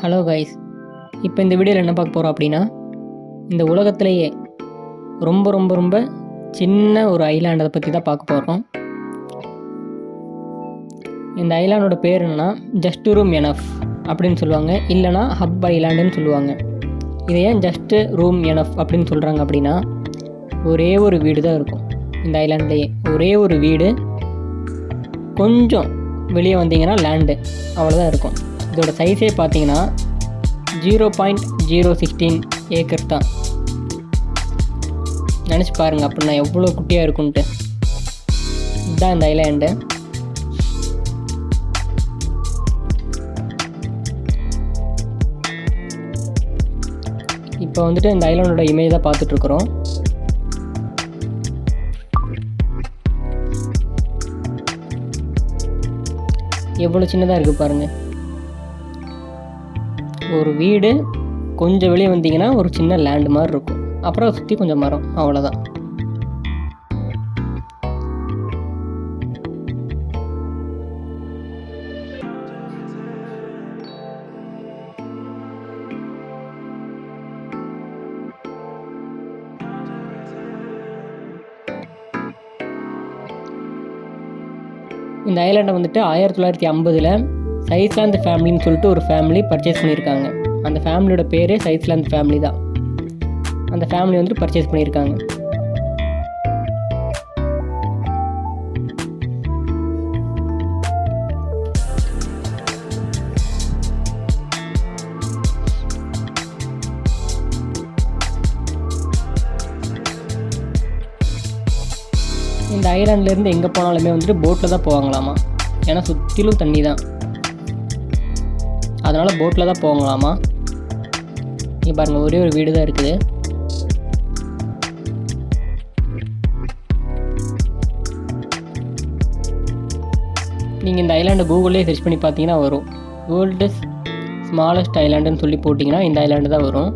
Hello guys, இப்போ இந்த வீடியோவில் என்ன பார்க்க போகிறோம் அப்படின்னா, இந்த உலகத்திலேயே ரொம்ப ரொம்ப ரொம்ப சின்ன ஒரு ஐலாண்டை பற்றி தான் பார்க்க போகிறோம். இந்த ஐலாண்டோட பேர் என்னென்னா ஜஸ்ட் ரூம் எனஃப் அப்படின்னு சொல்லுவாங்க, இல்லைனா ஹப் ஐலாண்டுன்னு சொல்லுவாங்க. இதை ஏன் ஜஸ்ட்டு ரூம் எனஃப் அப்படின்னு சொல்கிறாங்க அப்படின்னா, ஒரே ஒரு வீடு தான் இருக்கும் இந்த ஐலாண்ட்லேயே. ஒரே ஒரு வீடு, கொஞ்சம் வெளியே வந்தீங்கன்னா லேண்டு, அவ்வளோதான் இருக்கும். இதோட சைஸே பார்த்தீங்கன்னா 0.016 ஏக்கர் தான். நினச்சி பாருங்கள் அப்படின்னா எவ்வளோ குட்டியாக இருக்குன்ட்டு. இதுதான் இந்த ஐலாண்டு. இப்போ வந்துட்டு இந்த ஐலாண்டோட இமேஜ் தான் பார்த்துட்ருக்குறோம். எவ்வளோ சின்னதாக இருக்குது பாருங்கள். ஒரு வீடு, கொஞ்சம் வெளியே வந்தீங்கன்னா ஒரு சின்ன லேண்டு மாதிரி இருக்கும். அப்புறம் சுற்றி கொஞ்சம் மரம், அவ்வளோதான். இந்த ஐலாண்டை வந்துட்டு 1950 சைஸ்லாந்து ஃபேமிலின்னு சொல்லிட்டு ஒரு ஃபேமிலி பர்ச்சேஸ் பண்ணியிருக்காங்க. அந்த ஃபேமிலியோட பேரே சைஸ்லாந்து ஃபேமிலி தான். அந்த ஃபேமிலி வந்துட்டு பர்ச்சேஸ் பண்ணியிருக்காங்க. இந்த ஐலாண்ட்லேருந்து எங்கே போனாலுமே வந்துட்டு போட்டில் தான் போவாங்களாமா. ஏன்னா சுற்றிலும் தண்ணி தான், அதனால் போட்டில் தான் போவாங்களாமா. இங்கே பாருங்கள், ஒரே ஒரு வீடு தான் இருக்குது. நீங்கள் இந்த ஐலாண்டை கூகுள்லேயே சர்ச் பண்ணி பார்த்தீங்கன்னா வரும். வேர்ல்டு ஸ்மாலஸ்ட் ஐலாண்டுன்னு சொல்லி போட்டிங்கன்னா இந்த ஐலாண்டு தான் வரும்.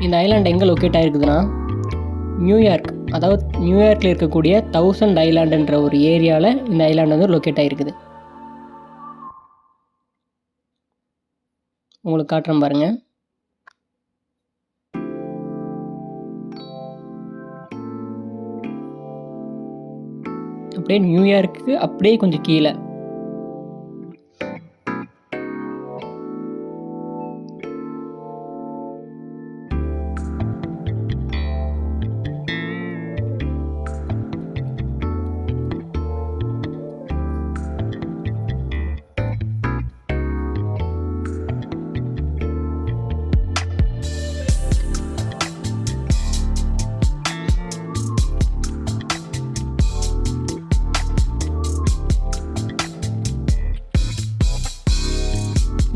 இந்த ஐலாண்டு எங்கே லொக்கேட் ஆகிருக்குதுன்னா, நியூயார்க், அதாவது நியூயார்க்கில் இருக்கக்கூடிய 1000 ஐலாண்டுன்ற ஒரு ஏரியாவில் இந்த ஐலாண்டு வந்து லொக்கேட் ஆகிருக்குது. உங்களுக்கு காட்டுறேன் பாருங்கள். அப்படியே நியூயார்க்கு அப்படியே கொஞ்சம் கீழே.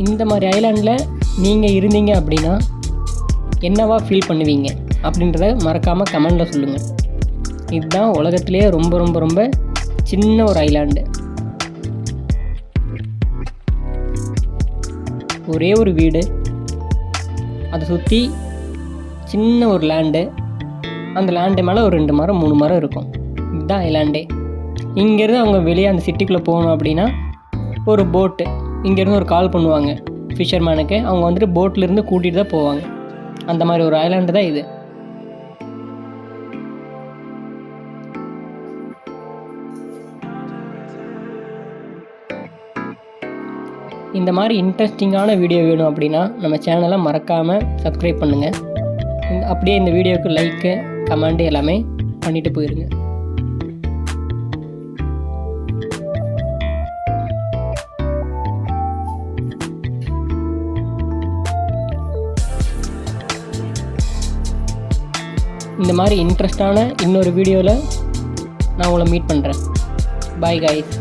இந்த மாதிரி ஐலாண்டில் நீங்கள் இருந்தீங்க அப்படின்னா என்னவா ஃபீல் பண்ணுவீங்க அப்படின்றத மறக்காமல் கமெண்டில் சொல்லுங்கள். இதுதான் உலகத்திலே ரொம்ப ரொம்ப ரொம்ப சின்ன ஒரு ஐலாண்டு. ஒரே ஒரு வீடு, அதை சுற்றி சின்ன ஒரு லேண்டு, அந்த லேண்டு மேலே ஒரு 2 மரம் 3 மரம் இருக்கும். இதுதான் ஐலாண்டே. இங்கேருந்து அவங்க வெளியே அந்த சிட்டிக்குள்ளே போகணும் அப்படின்னா ஒரு போட்டு, இங்கேருந்து ஒரு கால் பண்ணுவாங்க ஃபிஷர்மேனுக்கு. அவங்க வந்துட்டு போட்லேருந்து கூட்டிகிட்டு தான் போவாங்க. அந்த மாதிரி ஒரு ஐலாண்டு தான் இது. இந்த மாதிரி இன்ட்ரெஸ்டிங்கான வீடியோ வேணும் அப்படின்னா நம்ம சேனலை மறக்காமல் சப்ஸ்கிரைப் பண்ணுங்கள். அப்படியே இந்த வீடியோவுக்கு லைக்கு, கமெண்ட் எல்லாமே பண்ணிவிட்டு போயிருங்க. இந்த மாதிரி இன்ட்ரெஸ்டான இன்னொரு வீடியோவில் நான் உங்களை மீட் பண்ணுறேன். Bye guys.